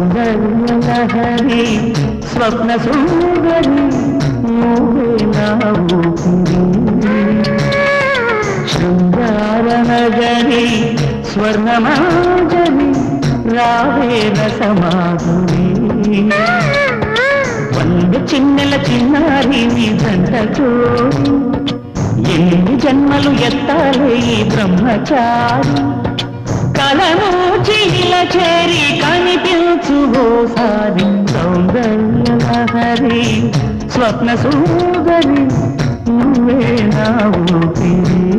సౌందర్యలహరి స్వప్న సుందరి నువ్వే నా ఊపిరి శృంగార నగరి స్వర్ణమాజరి రావే రసమాధురి వంద చిన్నెల చిన్నారి నీ దండ జోడి ఎన్ని జన్మలు ఎత్తాలే ఈ బ్రహ్మచారి కలమూచి ఇలా చేరి కనిపించు ఓసారి సౌందర్యలహరి స్వప్న సుందరి నువ్వే నా ఊపిరి